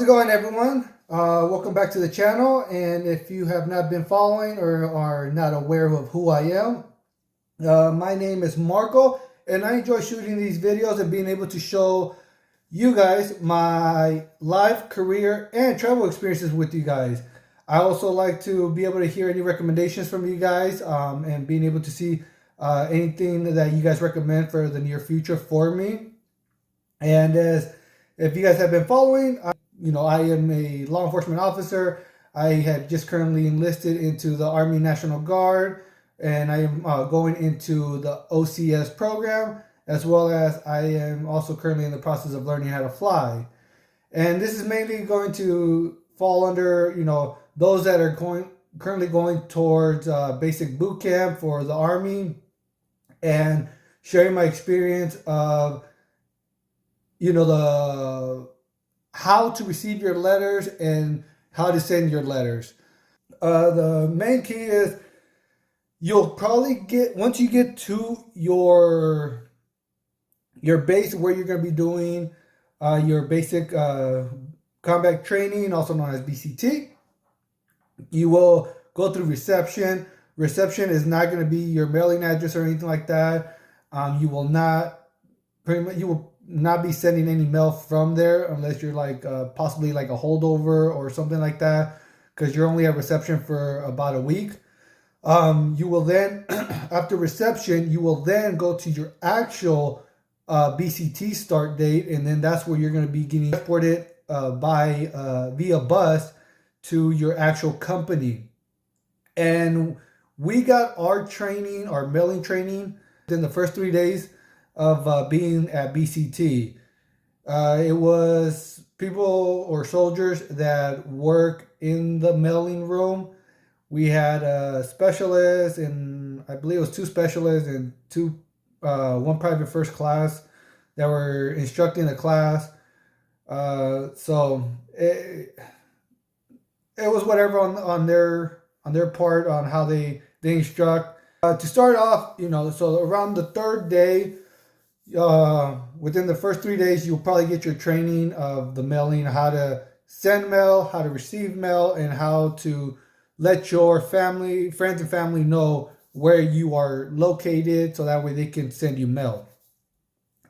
it going, everyone? Welcome back to the channel, and if you have not been following or are not aware of who I am, my name is Marco, and I enjoy shooting these videos and being able to show you guys my life, career, and travel experiences with you guys. I also like to be able to hear any recommendations from you guys, and being able to see anything that you guys recommend for the near future for me. And if you guys have been following, I am a law enforcement officer. I have just currently enlisted into the Army National Guard, and I am going into the OCS program, as well as I am also currently in the process of learning how to fly. And this is mainly going to fall under, those that are currently going towards basic boot camp for the Army, and sharing my experience of, the how to receive your letters and how to send your letters. The main key is you'll probably get, once you get to your base where you're going to be doing your basic combat training, also known as BCT, you will go through reception. Reception is not going to be your mailing address or anything like that. You will not be sending any mail from there unless you're possibly like a holdover or something like that, because you're only at reception for about a week. You will then, after reception, you will then go to your actual BCT start date, and then that's where you're going to be getting transported via bus to your actual company. And we got our training, our mailing training, in the first 3 days of being at BCT. It was people or soldiers that work in the mailing room. We had a specialist, and I believe it was 2 specialists and one private first class that were instructing the class. So it was whatever on their part on how they instruct. To start off, so around the 3rd day, within the first 3 days, you'll probably get your training of the mailing, how to send mail, how to receive mail, and how to let your friends and family know where you are located, so that way they can send you mail.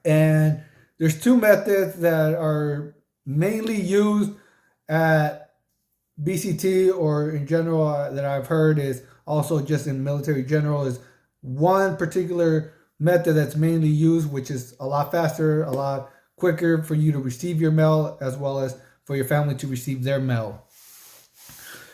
And there's 2 methods that are mainly used at BCT, or in general, that I've heard is also just in military general, is one particular method that's mainly used, which is a lot faster, a lot quicker for you to receive your mail, as well as for your family to receive their mail.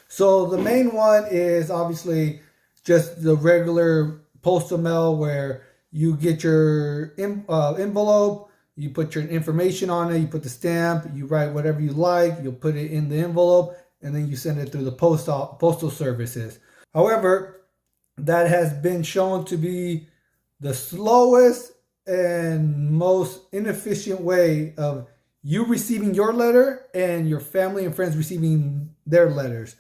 So the main one is obviously just the regular postal mail, where you get your envelope, you put your information on it, you put the stamp, you write whatever you like, you'll put it in the envelope, and then you send it through the postal services. However, that has been shown to be the slowest and most inefficient way of you receiving your letter and your family and friends receiving their letters.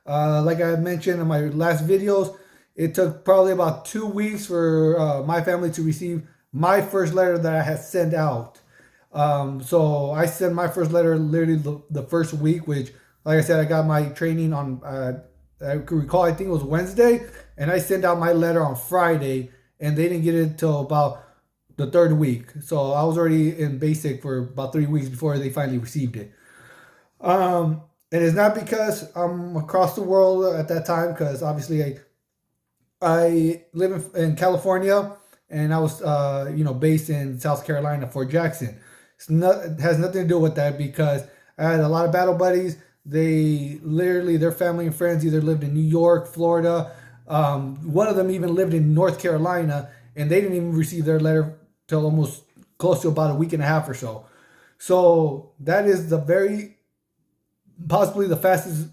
Like I mentioned in my last videos, it took probably about 2 weeks for my family to receive my first letter that I had sent out. So I sent my first letter literally the first week, which, like I said, I got my training on, I could recall, I think it was Wednesday, and I sent out my letter on Friday, and they didn't get it until about the 3rd week. So I was already in basic for about 3 weeks before they finally received it. And it's not because I'm across the world at that time, because obviously I live in California, and I was based in South Carolina, Fort Jackson. It has nothing to do with that, because I had a lot of battle buddies. They literally, their family and friends either lived in New York, Florida. One of them even lived in North Carolina, and they didn't even receive their letter till almost close to about a week and a half or so. So that is possibly the fastest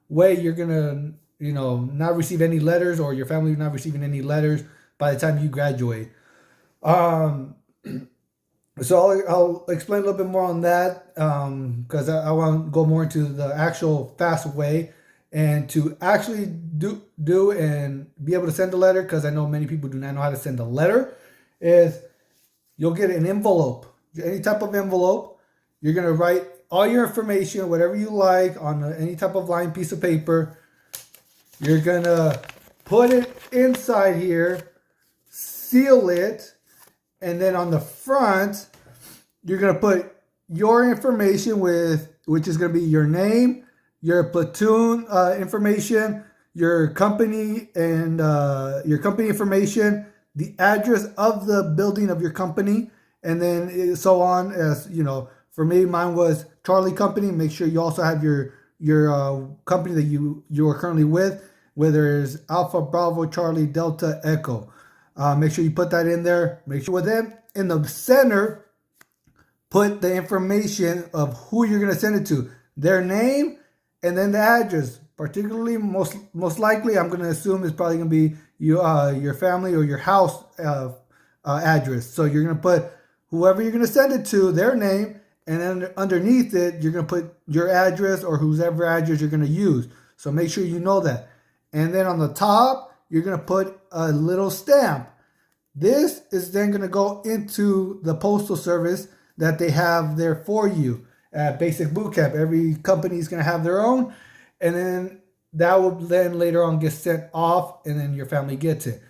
way you're gonna, not receive any letters, or your family not receiving any letters by the time you graduate. So I'll explain a little bit more on that, because I want to go more into the actual fast way, and to actually do and be able to send a letter, because I know many people do not know how to send a letter, is you'll get an envelope, any type of envelope. You're going to write all your information, whatever you like, on any type of lined piece of paper. You're going to put it inside here, seal it, and then on the front, you're going to put your information which is going to be your name, your platoon information, your company and your company information, the address of the building of your company, and then so on. As you know, for me, mine was Charlie Company. Make sure you also have your company that you are currently with, whether it's Alpha, Bravo, Charlie, Delta, Echo. Make sure you put that in there. Make sure then in the center, put the information of who you're going to send it to, their name, and then the address. Particularly, most likely, I'm going to assume it's probably going to be your family or your house address. So you're going to put whoever you're going to send it to, their name, and then underneath it, you're going to put your address or whoever address you're going to use. So make sure you know that. And then on the top, you're going to put a little stamp. This is then going to go into the postal service that they have there for you at Basic Bootcamp. Every company is going to have their own, and then that will then later on get sent off, and then your family gets it.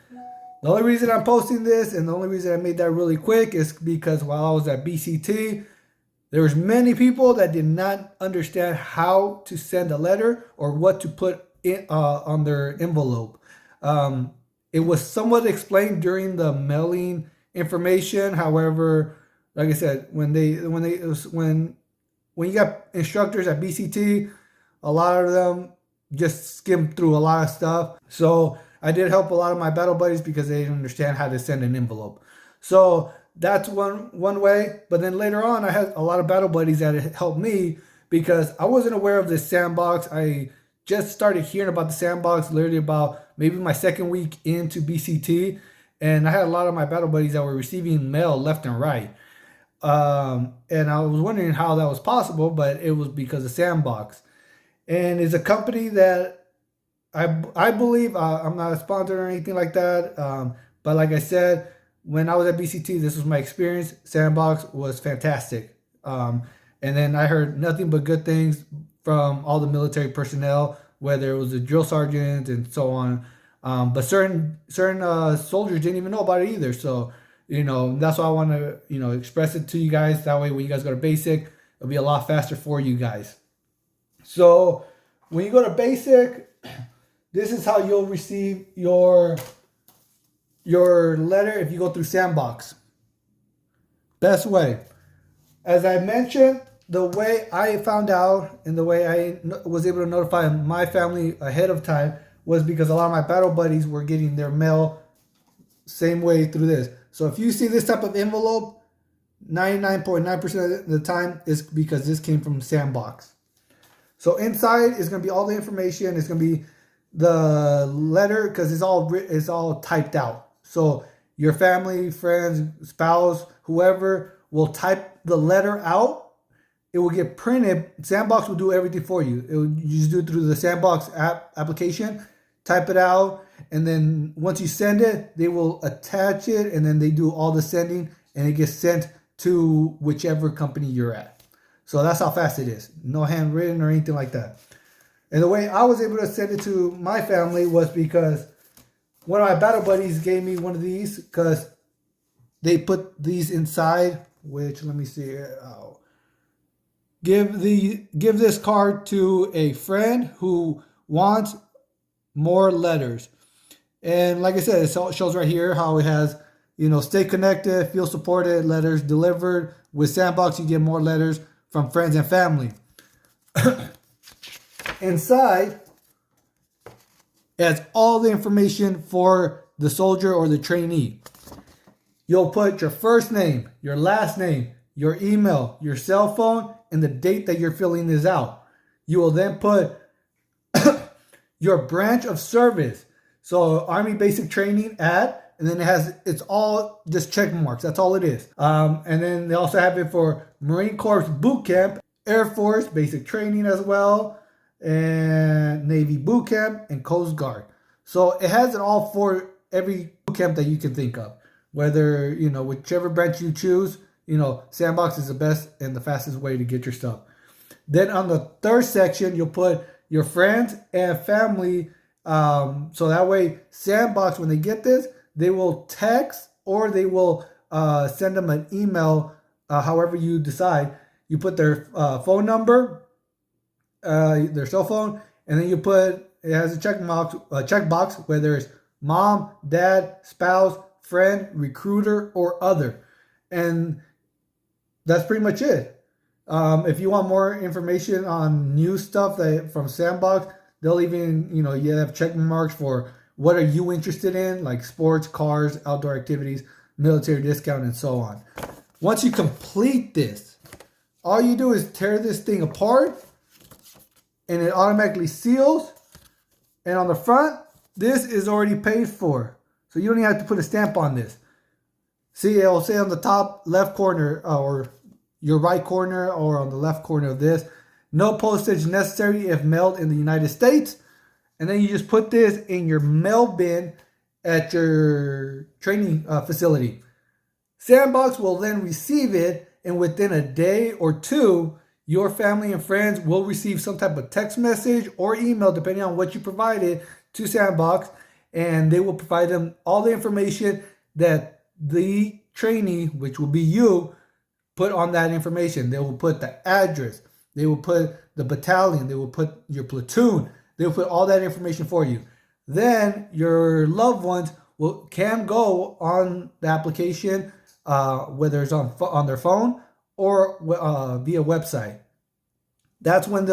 The only reason I'm posting this, and the only reason I made that really quick, is because while I was at BCT, there was many people that did not understand how to send a letter or what to put in on their envelope. It was somewhat explained during the mailing information. However, like I said, when you got instructors at BCT, a lot of them just skimmed through a lot of stuff. So I did help a lot of my battle buddies because they didn't understand how to send an envelope. So that's one way. But then later on, I had a lot of battle buddies that helped me because I wasn't aware of this sandbox. I just started hearing about the sandbox literally about maybe my second week into BCT. And I had a lot of my battle buddies that were receiving mail left and right. And I was wondering how that was possible, but it was because of Sandbox. And it's a company that I believe, I'm not a sponsor or anything like that. But like I said, when I was at BCT, this was my experience. Sandbox was fantastic. And then I heard nothing but good things from all the military personnel, whether it was the drill sergeants and so on. But certain soldiers didn't even know about it either. So, that's why I want to, express it to you guys. That way, when you guys go to basic, it'll be a lot faster for you guys. So when you go to basic, this is how you'll receive your letter if you go through Sandbox. Best way. As I mentioned, the way I found out and the way I was able to notify my family ahead of time was because a lot of my battle buddies were getting their mail same way through this. So if you see this type of envelope, 99.9% of the time is because this came from Sandbox. So inside is going to be all the information. It's going to be the letter because it's all typed out. So your family, friends, spouse, whoever will type the letter out. It will get printed. Sandbox will do everything for you. You just do it through the Sandbox application. Type it out, and then once you send it, they will attach it, and then they do all the sending, and it gets sent to whichever company you're at. So that's how fast it is. No handwritten or anything like that. And the way I was able to send it to my family was because one of my battle buddies gave me one of these because they put these inside, which, let me see. Give this card to a friend who wants more letters. And like I said, it shows right here how it has, stay connected, feel supported, letters delivered. With Sandbox, you get more letters from friends and family. Inside, it has all the information for the soldier or the trainee. You'll put your first name, your last name, your email, your cell phone, and the date that you're filling this out. You will then put your branch of service. So Army Basic Training at, and then it's all just check marks. That's all it is. And then they also have it for Marine Corps Bootcamp, Air Force Basic Training as well, and Navy Bootcamp, and Coast Guard. So it has it all for every bootcamp that you can think of. Whether, whichever branch you choose, Sandbox is the best and the fastest way to get your stuff. Then on the third section, you'll put your friends and family. So that way, Sandbox, when they get this, they will text or they will send them an email, however you decide. You put their phone number, their cell phone, and then you put, it has a checkbox, whether it's mom, dad, spouse, friend, recruiter, or other. And that's pretty much it. If you want more information on new stuff from Sandbox, they'll even, you have check marks for what are you interested in, like sports, cars, outdoor activities, military discount, and so on. Once you complete this, all you do is tear this thing apart, and it automatically seals. And on the front, this is already paid for. So you don't even have to put a stamp on this. See, it'll say on the top left corner or your right corner or on the left corner of this, no postage necessary if mailed in the United States. And then you just put this in your mail bin at your training facility. Sandbox will then receive it, and within a day or two, your family and friends will receive some type of text message or email, depending on what you provided to Sandbox, and they will provide them all the information that the trainee, which will be you, put on that information. They will put the address, they will put the battalion, they will put your platoon, they will put all that information for you. Then your loved ones can go on the application, whether it's on their phone or via website. That's when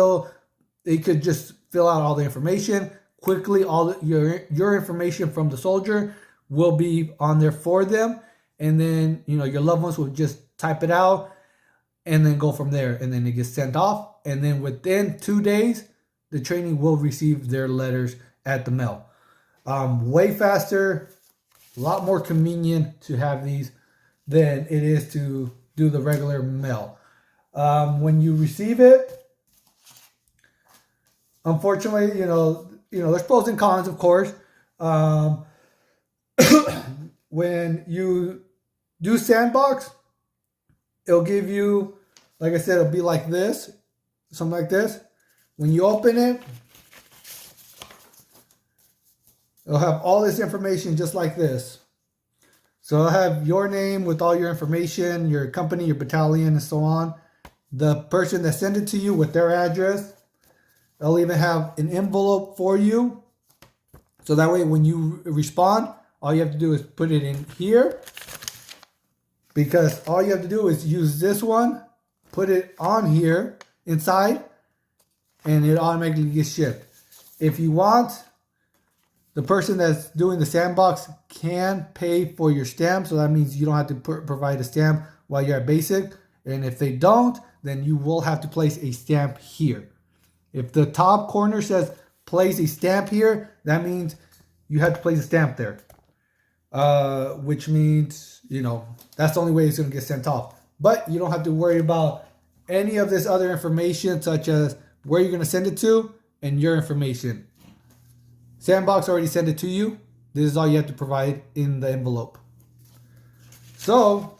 they could just fill out all the information quickly. All your information from the soldier will be on there for them, and then your loved ones will just type it out and then go from there, and then it gets sent off, and then within 2 days the trainee will receive their letters at the mail. Way faster, a lot more convenient to have these than it is to do the regular mail. When you receive it, unfortunately, there's pros and cons, of course. When you do Sandbox, it'll give you, like I said, it'll be like this, something like this. When you open it, it'll have all this information just like this. So it'll have your name with all your information, your company, your battalion, and so on. The person that sent it to you with their address. They'll even have an envelope for you. So that way when you respond, all you have to do is put it in here. Because all you have to do is use this one, put it on here inside, and it automatically gets shipped. If you want, the person that's doing the Sandbox can pay for your stamp. So that means you don't have to provide a stamp while you're at basic. And if they don't, then you will have to place a stamp here. If the top corner says place a stamp here, that means you have to place a stamp there. Which means, that's the only way it's going to get sent off. But you don't have to worry about any of this other information, such as where you're going to send it to and your information. Sandbox already sent it to you. This is all you have to provide in the envelope. So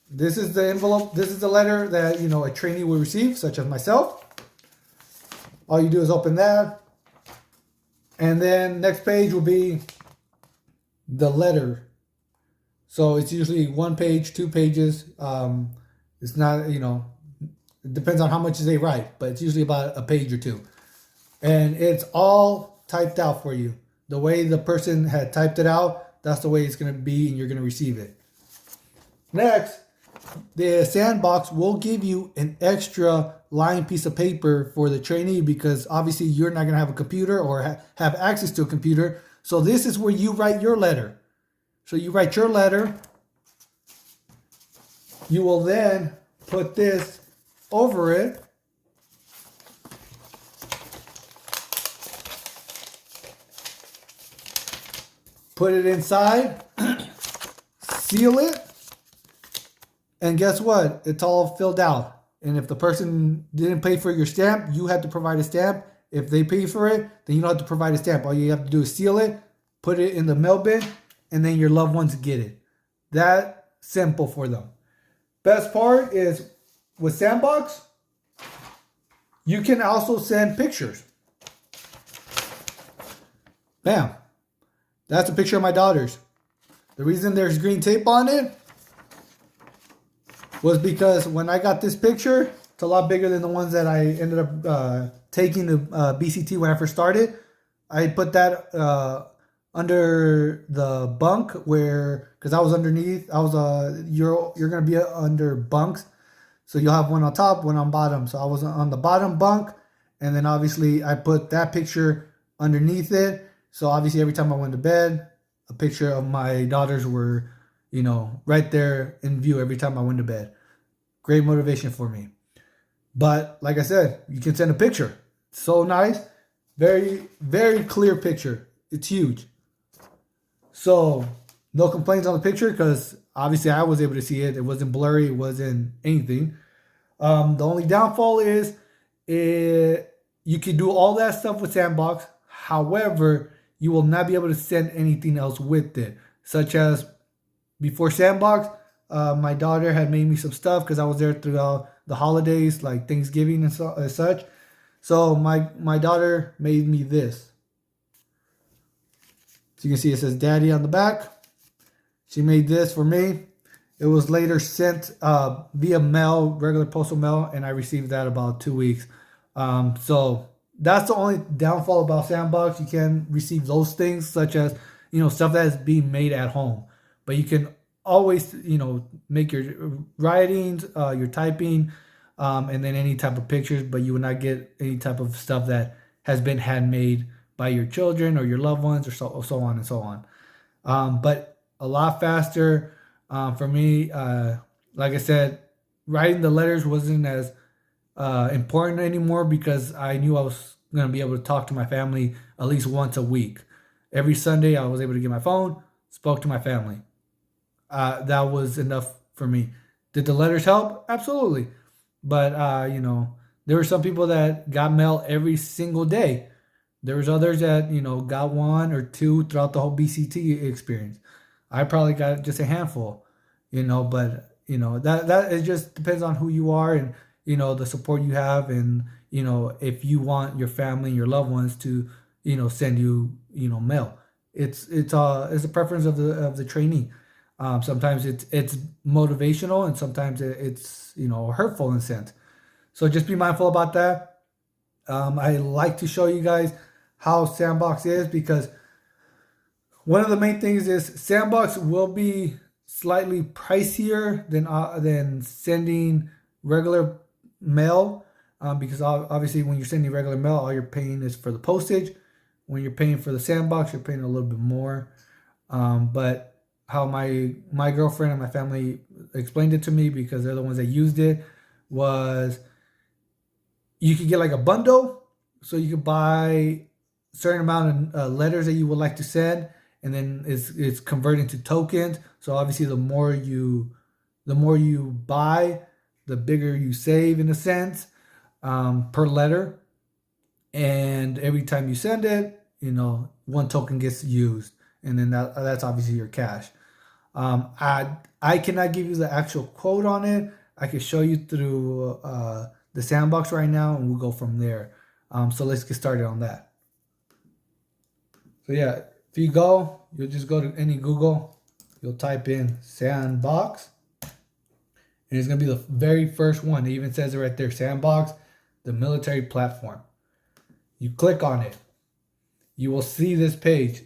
this is the envelope. This is the letter that, a trainee will receive, such as myself. All you do is open that. And then next page will be the letter. So it's usually 1 page, 2 pages. It's not, it depends on how much they write, but it's usually about a page or 2. And it's all typed out for you. The way the person had typed it out, that's the way it's going to be, and you're going to receive it. Next, the Sandbox will give you an extra lined piece of paper for the trainee, because obviously you're not going to have a computer or have access to a computer. So this is where you write your letter. So you write your letter. You will then put this over it. Put it inside. Seal it. And guess what? It's all filled out. And if the person didn't pay for your stamp, you have to provide a stamp. If they pay for it, then you don't have to provide a stamp. All you have to do is seal it, put it in the mail bin, and then your loved ones get it. That simple for them. Best part is with Sandbox, You can also send pictures. Bam. That's a picture of my daughters. The reason there's green tape on it was because when I got this picture, it's a lot bigger than the ones that I ended up taking to BCT when I first started. I put that under the bunk where, because I was underneath. I was you're gonna be under bunks, so you'll have one on top, one on bottom. So I was on the bottom bunk, and then obviously I put that picture underneath it. So obviously every time I went to bed, a picture of my daughters were, right there in view every time I went to bed. Great motivation for me. But like I said, you can send a picture. So nice. Very, very clear picture. It's huge. So no complaints on the picture because obviously I was able to see it. It wasn't blurry. It wasn't anything. The only downfall is you can do all that stuff with Sandbox. However, you will not be able to send anything else with it, such as before Sandbox, my daughter had made me some stuff because I was there throughout the holidays, like Thanksgiving and such. So my daughter made me this. So you can see it says Daddy on the back. She made this for me. It was later sent via mail, regular postal mail, and I received that about 2 weeks. So that's the only downfall about Sandbox. You can receive those things, such as stuff that is being made at home, but you can always make your writings, your typing, and then any type of pictures. But you will not get any type of stuff that has been handmade by your children or your loved ones, or so on and so on. But a lot faster for me. Like I said, writing the letters wasn't as important anymore because I knew I was going to be able to talk to my family at least once a week. Every Sunday, I was able to get my phone, spoke to my family. That was enough for me. Did the letters help? Absolutely. But, there were some people that got mail every single day. There was others that, got one or two throughout the whole BCT experience. I probably got just a handful, but, that it just depends on who you are and, the support you have, and if you want your family and your loved ones to send you mail. It's a preference of the trainee. Sometimes it's motivational, and sometimes it's hurtful in a sense. So just be mindful about that. I like to show you guys how Sandbox is, because one of the main things is Sandbox will be slightly pricier than sending regular mail, because obviously when you're sending regular mail, all you're paying is for the postage. When you're paying for the Sandbox, you're paying a little bit more. But how my girlfriend and my family explained it to me, because they're the ones that used it, was you could get like a bundle, so you could buy a certain amount of letters that you would like to send, and then it's converting to tokens. So obviously the more you buy, the bigger you save in a sense, per letter. And every time you send it, one token gets used, and then that's obviously your cash. I cannot give you the actual quote on it. I can show you through the Sandbox right now, and we'll go from there. So let's get started on that. So yeah, if you'll just go to any Google, you'll type in Sandbox, and it's gonna be the very first one. It even says it right there, Sandbox, the military platform. You click on it, you will see this page.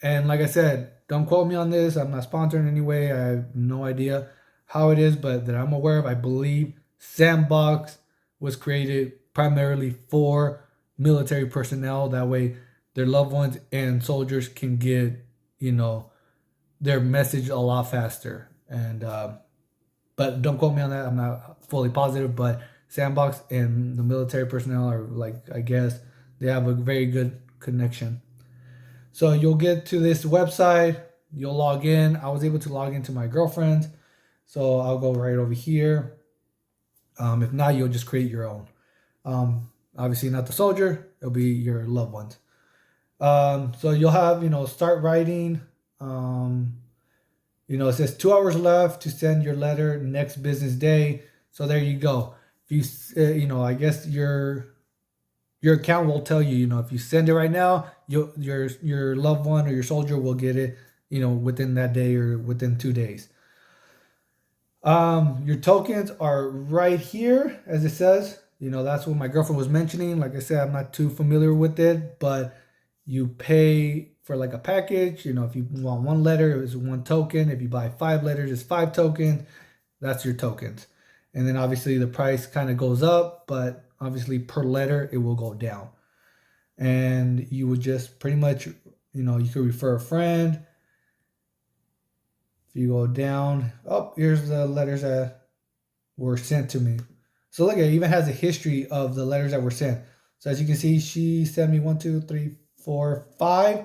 And like I said, don't quote me on this. I'm not sponsored in any way. I have no idea how it is, but that I'm aware of, I believe Sandbox was created primarily for military personnel. That way their loved ones and soldiers can get, their message a lot faster. And but don't quote me on that. I'm not fully positive, but Sandbox and the military personnel are, like, I guess they have a very good connection. So you'll get to this website, you'll log in. I was able to log into my girlfriend, so I'll go right over here. If not, you'll just create your own. Obviously not the soldier, it'll be your loved ones. So you'll have, start writing. It says 2 hours left to send your letter next business day. So there you go. If you, I guess your account will tell you, if you send it right now, your loved one or your soldier will get it, within that day or within 2 days. Your tokens are right here, as it says. That's what my girlfriend was mentioning. Like I said, I'm not too familiar with it, but you pay for like a package. If you want one letter, it's one token. If you buy 5 letters, it's 5 tokens. That's your tokens. And then obviously the price kind of goes up, but obviously per letter it will go down. And you would just pretty much, you could refer a friend. If you go down, oh, here's the letters that were sent to me. So look, it even has a history of the letters that were sent. So as you can see, she sent me 1, 2, 3, 4, 5,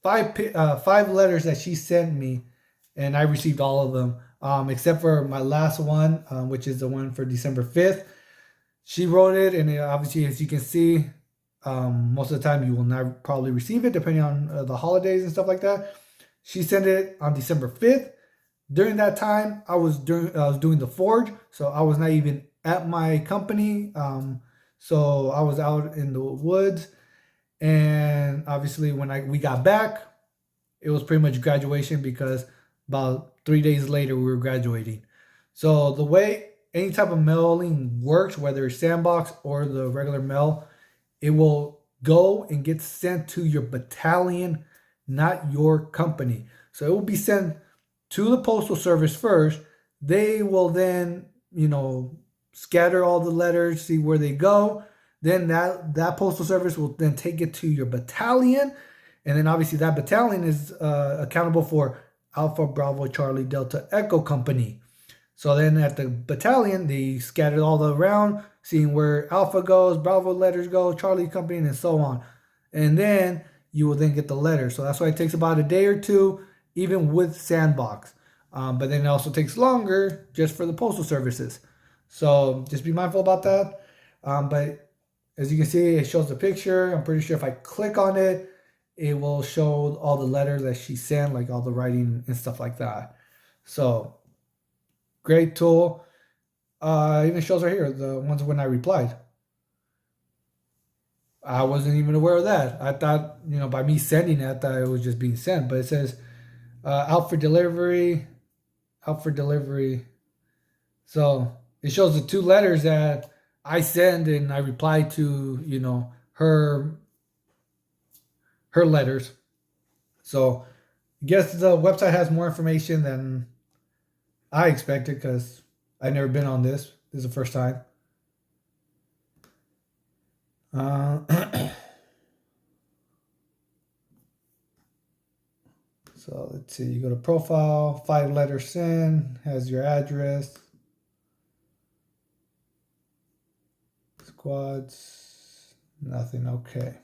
5 letters that she sent me, and I received all of them, except for my last one, which is the one for December 5th. She wrote it, and obviously, as you can see, most of the time you will not probably receive it, depending on the holidays and stuff like that. She sent it on December 5th. During that time, I was doing the forge, so I was not even at my company. So I was out in the woods, and obviously when we got back, it was pretty much graduation, because about 3 days later we were graduating. So the way any type of mailing works, whether it's Sandbox or the regular mail, it will go and get sent to your battalion, not your company. So it will be sent to the postal service first. They will then, scatter all the letters, see where they go. Then that postal service will then take it to your battalion. And then obviously that battalion is accountable for Alpha Bravo Charlie Delta Echo Company. So then at the battalion, they scatter all around, seeing where Alpha goes, Bravo letters go, Charlie Company, and so on. And then you will then get the letter. So that's why it takes about a day or two, even with Sandbox. But then it also takes longer just for the postal services. So just be mindful about that. But as you can see, it shows the picture. I'm pretty sure if I click on it, it will show all the letters that she sent, like all the writing and stuff like that. So great tool. Even shows right here the ones when I replied. I wasn't even aware of that. I thought, by me sending it, I thought it was just being sent. But it says out for delivery, out for delivery. So it shows the 2 letters that I send and I reply to, her letters. So I guess the website has more information than I expected, because I've never been on this. This is the first time. So let's see, you go to profile, 5-letter send, has your address, squads, nothing, okay.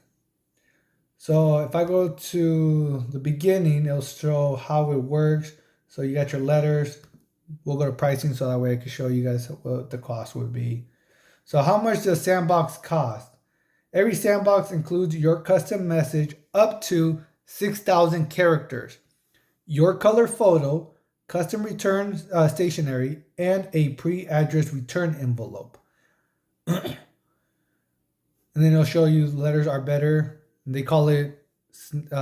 So if I go to the beginning, it'll show how it works. So you got your letters. We'll go to pricing, so that way I can show you guys what the cost would be. So how much does Sandbox cost? Every Sandbox includes your custom message up to 6,000 characters, your color photo, custom return stationery, and a pre-addressed return envelope. And then it'll show you letters are better. They call it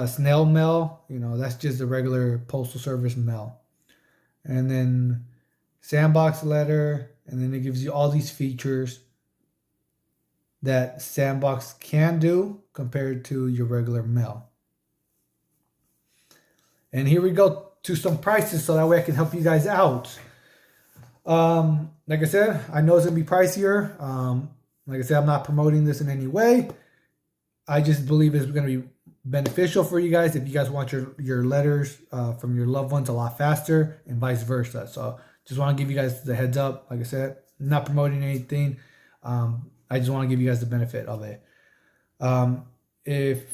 snail mail. That's just the regular postal service mail. And then Sandbox letter, and then it gives you all these features that Sandbox can do compared to your regular mail. And here we go to some prices, so that way I can help you guys out. Like I said, I know it's gonna be pricier. Like I said, I'm not promoting this in any way. I just believe it's going to be beneficial for you guys if you guys want your letters from your loved ones a lot faster, and vice versa. So just want to give you guys the heads up. Like I said, not promoting anything. I just want to give you guys the benefit of it. If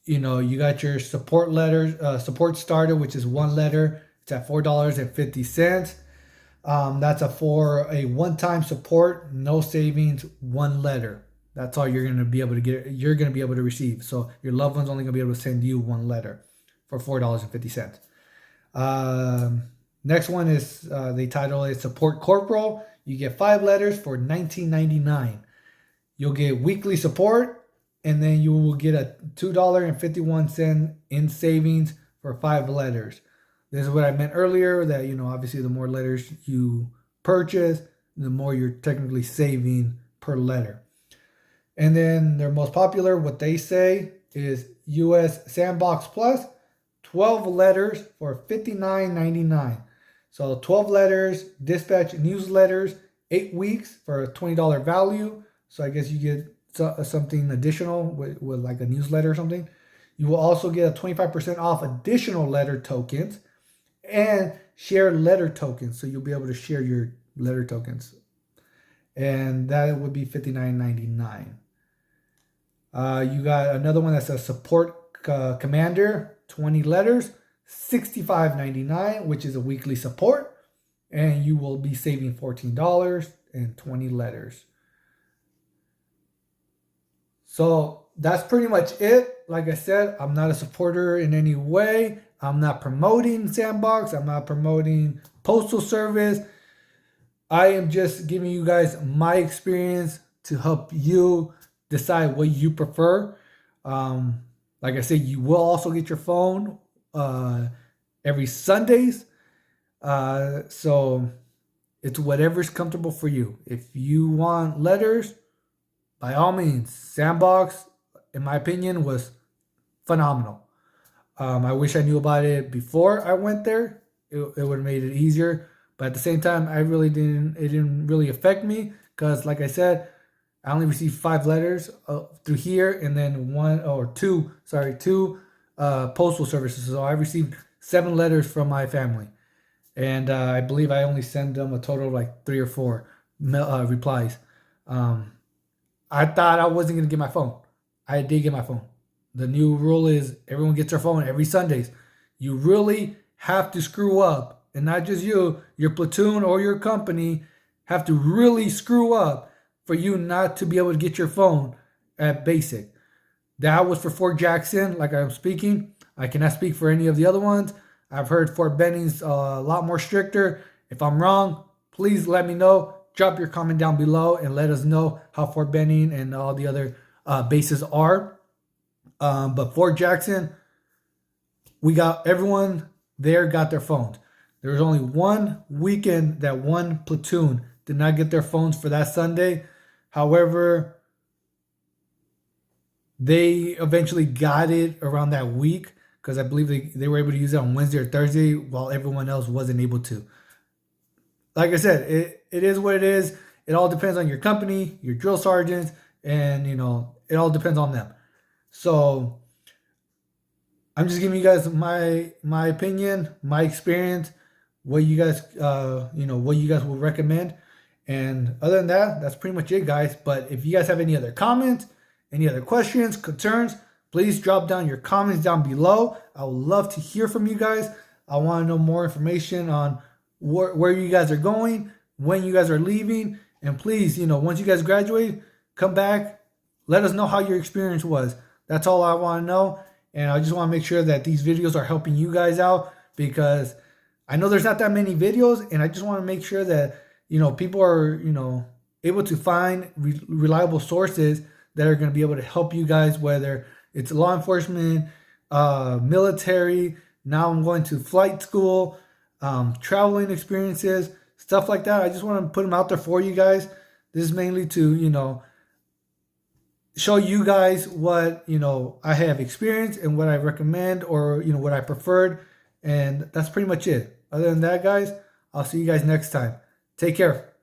you got your support letters, support starter, which is 1 letter, it's at $4.50. That's for a one-time support, no savings, 1 letter. That's all you're going to be able to get. You're going to be able to receive. So your loved one's only going to be able to send you 1 letter for $4.50. Next one is they title it Support Corporal. You get 5 letters for $19.99. You'll get weekly support. and then you will get a $2.51 in savings for 5 letters. This is what I meant earlier, that, obviously the more letters you purchase, the more you're technically saving per letter. And then their most popular, what they say, is US Sandbox Plus, 12 letters for $59.99. So 12 letters, dispatch newsletters, 8 weeks for a $20 value. So I guess you get something additional with like a newsletter or something. You will also get a 25% off additional letter tokens and share letter tokens. So you'll be able to share your letter tokens. And that would be $59.99. You got another one that's a support commander, 20 letters, $65.99, which is a weekly support. And you will be saving $14 and 20 letters. So that's pretty much it. Like I said, I'm not a supporter in any way. I'm not promoting Sandbox. I'm not promoting Postal Service. I am just giving you guys my experience to help you decide what you prefer. Like I said, you will also get your phone every Sundays. So it's whatever's comfortable for you. If you want letters, by all means, Sandbox, in my opinion, was phenomenal. I wish I knew about it before I went there. It would have made it easier. But at the same time, it didn't really affect me because, like I said, I only received 5 letters through here, and then two postal services. So I received 7 letters from my family. And I believe I only sent them a total of like 3 or 4 replies. I thought I wasn't going to get my phone. I did get my phone. The new rule is everyone gets their phone every Sundays. You really have to screw up, and not just you, your platoon or your company have to really screw up for you not to be able to get your phone at basic. That was for Fort Jackson, like I'm speaking. I cannot speak for any of the other ones. I've heard Fort Benning's a lot more stricter. If I'm wrong, please let me know. Drop your comment down below and let us know how Fort Benning and all the other bases are. But Fort Jackson, we got everyone there got their phones. There was only one weekend that one platoon did not get their phones for that Sunday. However, they eventually got it around that week because I believe they were able to use it on Wednesday or Thursday while everyone else wasn't able to. Like I said, it is what it is. It all depends on your company, your drill sergeants, and it all depends on them. So I'm just giving you guys my opinion, my experience, what you guys what you guys will recommend. And other than that, that's pretty much it, guys. But if you guys have any other comments, any other questions, concerns, please drop down your comments down below. I would love to hear from you guys. I want to know more information on where you guys are going, when you guys are leaving, and please, once you guys graduate, come back, let us know how your experience was. That's all I want to know, and I just want to make sure that these videos are helping you guys out because I know there's not that many videos, and I just want to make sure that people are able to find reliable sources that are going to be able to help you guys, whether it's law enforcement, military. Now I'm going to flight school. Traveling experiences, stuff like that. I just want to put them out there for you guys. This is mainly to, show you guys what, I have experienced and what I recommend or, what I preferred. And that's pretty much it. Other than that, guys, I'll see you guys next time. Take care.